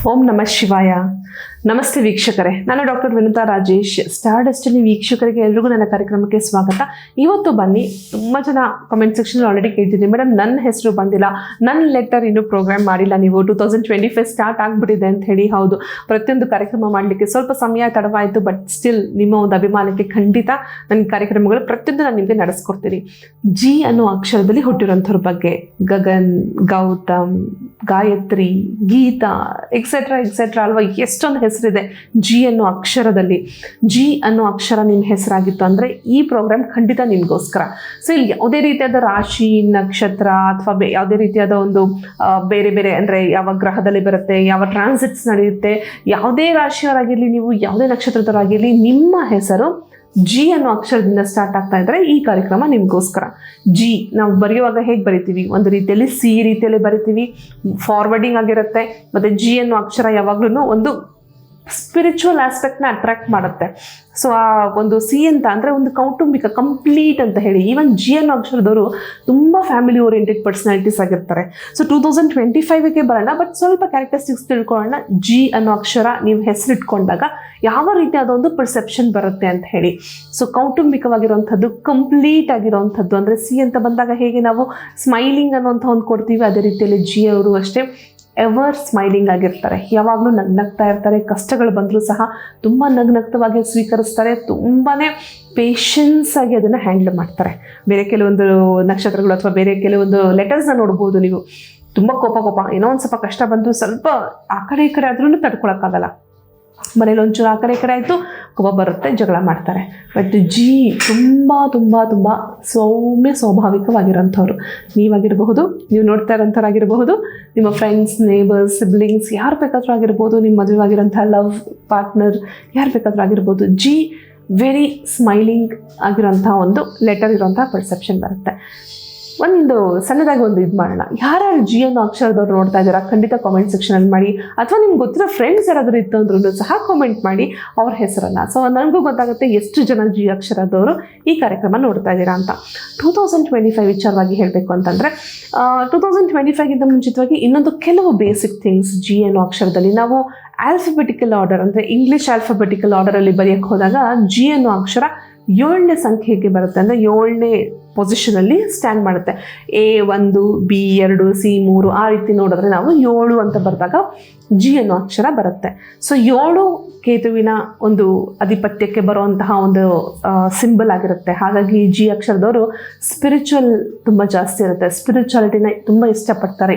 ಓಂ ನಮಃ ಶಿವಾಯ. ನಮಸ್ತೆ ವೀಕ್ಷಕರೇ, ನಾನು doctor Vinutha Rajesh. Star destiny ವೀಕ್ಷಕರಿಗೆ ಎಲ್ರಿಗೂ ನನ್ನ ಕಾರ್ಯಕ್ರಮಕ್ಕೆ ಸ್ವಾಗತ. ಇವತ್ತು ಬನ್ನಿ, ತುಂಬ ಜನ ಕಮೆಂಟ್ ಸೆಕ್ಷನ್ ಆಲ್ರೆಡಿ ಕೇಳ್ತಿದ್ದೀನಿ, ಮೇಡಮ್ ನನ್ನ ಹೆಸರು ಬಂದಿಲ್ಲ, ನನ್ನ ಲೆಟರ್ ಇನ್ನೂ ಪ್ರೋಗ್ರಾಮ್ ಮಾಡಿಲ್ಲ, ನೀವು 2025 ಸ್ಟಾರ್ಟ್ ಆಗಿಬಿಟ್ಟಿದೆ ಅಂತ ಹೇಳಿ. ಹೌದು, ಪ್ರತಿಯೊಂದು ಕಾರ್ಯಕ್ರಮ ಮಾಡಲಿಕ್ಕೆ ಸ್ವಲ್ಪ ಸಮಯ ತಡವಾಯಿತು, ಬಟ್ ಸ್ಟಿಲ್ ನಿಮ್ಮ ಒಂದು ಅಭಿಮಾನಕ್ಕೆ ಖಂಡಿತ ನನ್ನ ಕಾರ್ಯಕ್ರಮಗಳು ಪ್ರತಿಯೊಂದು ನಾನು ನಿಮಗೆ ನಡೆಸ್ಕೊಡ್ತೀನಿ. ಜಿ ಅನ್ನೋ ಅಕ್ಷರದಲ್ಲಿ ಹುಟ್ಟಿರೋಂಥವ್ರ ಬಗ್ಗೆ ಗಗನ್, ಗೌತಮ್, ಗಾಯತ್ರಿ, ಗೀತಾ ಎಕ್ಸೆಟ್ರಾ ಎಕ್ಸೆಟ್ರಾ ಅಲ್ವಾ, ಎಷ್ಟೊಂದು ಹೆಸರಿದೆ ಜಿ ಅನ್ನೋ ಅಕ್ಷರದಲ್ಲಿ. ಜಿ ಅನ್ನೋ ಅಕ್ಷರ ನಿಮ್ಮ ಹೆಸರಾಗಿತ್ತು ಅಂದರೆ ಈ ಪ್ರೋಗ್ರಾಮ್ ಖಂಡಿತ ನಿಮಗೋಸ್ಕರ. ಸೊ ಇಲ್ಲಿ ಯಾವುದೇ ರೀತಿಯಾದ ರಾಶಿ, ನಕ್ಷತ್ರ ಅಥವಾ ಯಾವುದೇ ರೀತಿಯಾದ ಒಂದು ಬೇರೆ ಬೇರೆ ಅಂದರೆ ಯಾವ ಗ್ರಹದಲ್ಲಿ ಬರುತ್ತೆ, ಯಾವ ಟ್ರಾನ್ಸಿಟ್ಸ್ ನಡೆಯುತ್ತೆ, ಯಾವುದೇ ರಾಶಿಯವರಾಗಿರಲಿ, ನೀವು ಯಾವುದೇ ನಕ್ಷತ್ರದವರಾಗಿರಲಿ, ನಿಮ್ಮ ಹೆಸರು ಜಿ ಅನ್ನೋ ಅಕ್ಷರದಿಂದ ಸ್ಟಾರ್ಟ್ ಆಗ್ತಾ ಇದ್ರೆ ಈ ಕಾರ್ಯಕ್ರಮ ನಿಮಗೋಸ್ಕರ. ಜಿ ನಾವು ಬರೆಯುವಾಗ ಹೇಗೆ ಬರಿತೀವಿ, ಒಂದು ರೀತಿಯಲ್ಲಿ ಸಿ ರೀತಿಯಲ್ಲಿ ಬರಿತೀವಿ, ಫಾರ್ವರ್ಡಿಂಗ್ ಆಗಿರುತ್ತೆ. ಮತ್ತು ಜಿ ಅನ್ನೋ ಅಕ್ಷರ ಯಾವಾಗ್ಲೂ ಒಂದು ಸ್ಪಿರಿಚುವಲ್ ಆಸ್ಪೆಕ್ಟ್ನ ಅಟ್ರಾಕ್ಟ್ ಮಾಡುತ್ತೆ. ಸೊ ಆ ಒಂದು ಸಿ ಅಂತ ಅಂದರೆ ಒಂದು ಕೌಟುಂಬಿಕ, ಕಂಪ್ಲೀಟ್ ಅಂತ ಹೇಳಿ. ಈವನ್ ಜಿ ಅನ್ನೋ ಅಕ್ಷರದವರು ತುಂಬ ಫ್ಯಾಮಿಲಿ ಓರಿಯೆಂಟೆಡ್ ಪರ್ಸನಾಲಿಟೀಸ್ ಆಗಿರ್ತಾರೆ. ಸೊ 2025ಗೆ ಬರೋಣ, ಬಟ್ ಸ್ವಲ್ಪ ಕ್ಯಾರೆಕ್ಟರಿಸ್ಟಿಕ್ಸ್ ತಿಳ್ಕೊಳ್ಳೋಣ. ಜಿ ಅನ್ನೋ ಅಕ್ಷರ ನೀವು ಹೆಸರಿಟ್ಕೊಂಡಾಗ ಯಾವ ರೀತಿಯಾದ ಒಂದು ಪರ್ಸೆಪ್ಷನ್ ಬರುತ್ತೆ ಅಂತ ಹೇಳಿ. ಸೊ ಕೌಟುಂಬಿಕವಾಗಿರುವಂಥದ್ದು, ಕಂಪ್ಲೀಟ್ ಆಗಿರೋವಂಥದ್ದು. ಅಂದರೆ ಸಿ ಅಂತ ಬಂದಾಗ ಹೇಗೆ ನಾವು ಸ್ಮೈಲಿಂಗ್ ಅನ್ನೋಂಥ ಒಂದು ಕೊಡ್ತೀವಿ, ಅದೇ ರೀತಿಯಲ್ಲಿ ಜಿ ಅವರು ಅಷ್ಟೇ ಎವರ್ ಸ್ಮೈಲಿಂಗ್ ಆಗಿರ್ತಾರೆ. ಯಾವಾಗಲೂ ನಗ್ನಗ್ತಾ ಇರ್ತಾರೆ. ಕಷ್ಟಗಳು ಬಂದರೂ ಸಹ ತುಂಬ ನಗ್ನಗ್ತವಾಗಿ ಸ್ವೀಕರಿಸ್ತಾರೆ. ತುಂಬಾ ಪೇಷನ್ಸ್ ಆಗಿ ಅದನ್ನು ಹ್ಯಾಂಡಲ್ ಮಾಡ್ತಾರೆ. ಬೇರೆ ಕೆಲವೊಂದು ನಕ್ಷತ್ರಗಳು ಅಥವಾ ಬೇರೆ ಕೆಲವೊಂದು ಲೆಟರ್ಸ್ನ ನೋಡ್ಬೋದು ನೀವು. ತುಂಬ ಕೋಪ ಏನೋ ಒಂದು ಸ್ವಲ್ಪ ಕಷ್ಟ ಬಂದು ಸ್ವಲ್ಪ ಆ ಕಡೆ ಈ ಕಡೆ ಆದ್ರೂ ತಡ್ಕೊಳಕ್ಕಾಗಲ್ಲ. ಮನೇಲಿ ಒಂಚೂರು ಆ ಕಡೆ ಈ ಕಡೆ ಆಯಿತು, ಕೋಪ ಬರುತ್ತೆ, ಜಗಳ ಮಾಡ್ತಾರೆ. ಬಟ್ ಜಿ ತುಂಬ ತುಂಬ ತುಂಬ ಸೌಮ್ಯ ಸ್ವಾಭಾವಿಕವಾಗಿರೋಂಥವ್ರು. ನೀವಾಗಿರಬಹುದು, ನೀವು ನೋಡ್ತಾ ಇರೋಂಥವ್ರಾಗಿರಬಹುದು, ನಿಮ್ಮ ಫ್ರೆಂಡ್ಸ್, ನೇಬರ್ಸ್, ಸಿಬ್ಲಿಂಗ್ಸ್ ಯಾರು ಬೇಕಾದರೂ ಆಗಿರ್ಬೋದು, ನಿಮ್ಮ ಮದುವೆಯಾಗಿರೋಂಥ ಲವ್ ಪಾರ್ಟ್ನರ್ ಯಾರು ಬೇಕಾದರೂ ಆಗಿರ್ಬೋದು. ಜಿ ವೆರಿ ಸ್ಮೈಲಿಂಗ್ ಆಗಿರೋಂಥ ಒಂದು ಲೆಟರ್ ಇರೋಂಥ ಪರ್ಸೆಪ್ಷನ್ ಬರುತ್ತೆ. ಒಂದು ಸಣ್ಣದಾಗಿ ಒಂದು ಇದು ಮಾಡೋಣ. ಯಾರ್ಯಾರು ಜಿ ಅನ್ನೋ ಅಕ್ಷರದವ್ರು ನೋಡ್ತಾ ಇದ್ದೀರಾ ಖಂಡಿತ ಕಾಮೆಂಟ್ ಸೆಕ್ಷನಲ್ಲಿ ಮಾಡಿ, ಅಥವಾ ನಿಮ್ಗೆ ಗೊತ್ತಿರೋ ಫ್ರೆಂಡ್ಸ್ ಯಾರಾದರೂ ಇತ್ತು ಅಂದ್ರೂ ಸಹ ಕಾಮೆಂಟ್ ಮಾಡಿ ಅವ್ರ ಹೆಸರನ್ನು. ಸೊ ನನಗೂ ಗೊತ್ತಾಗುತ್ತೆ ಎಷ್ಟು ಜನ ಜಿ ಅಕ್ಷರದವರು ಈ ಕಾರ್ಯಕ್ರಮ ನೋಡ್ತಾ ಇದ್ದೀರಾ ಅಂತ. 2025 ವಿಚಾರವಾಗಿ ಹೇಳಬೇಕು ಅಂತಂದರೆ 2025ಗಿಂತ ಮುಂಚಿತವಾಗಿ ಇನ್ನೊಂದು ಕೆಲವು ಬೇಸಿಕ್ ಥಿಂಗ್ಸ್. ಜಿ ಅನ್ನೋ ಅಕ್ಷರದಲ್ಲಿ ನಾವು ಆಲ್ಫಾಬೆಟಿಕಲ್ ಆರ್ಡರ್ ಅಂದರೆ ಇಂಗ್ಲೀಷ್ ಆಲ್ಫಾಬೆಟಿಕಲ್ ಆರ್ಡರಲ್ಲಿ ಬರೆಯೋಕ್ಕೆ ಹೋದಾಗ ಜಿ ಅನ್ನೋ ಅಕ್ಷರ 7ನೇ ಸಂಖ್ಯೆಗೆ ಬರುತ್ತೆ. ಅಂದರೆ 7ನೇ ಪೊಸಿಷನಲ್ಲಿ ಸ್ಟ್ಯಾಂಡ್ ಮಾಡುತ್ತೆ. A1, B2, C3 ಆ ರೀತಿ ನೋಡಿದ್ರೆ ನಾವು 7 ಅಂತ ಬರೆದಾಗ ಜಿ ಅನ್ನೋ ಅಕ್ಷರ ಬರುತ್ತೆ. ಸೊ 7 ಕೇತುವಿನ ಒಂದು ಅಧಿಪತ್ಯಕ್ಕೆ ಬರುವಂತಹ ಒಂದು ಸಿಂಬಲ್ ಆಗಿರುತ್ತೆ. ಹಾಗಾಗಿ ಜಿ ಅಕ್ಷರದವರು ಸ್ಪಿರಿಚುವಲ್ ತುಂಬ ಜಾಸ್ತಿ ಇರುತ್ತೆ. ಸ್ಪಿರಿಚುವಾಲಿಟಿನ ತುಂಬ ಇಷ್ಟಪಡ್ತಾರೆ.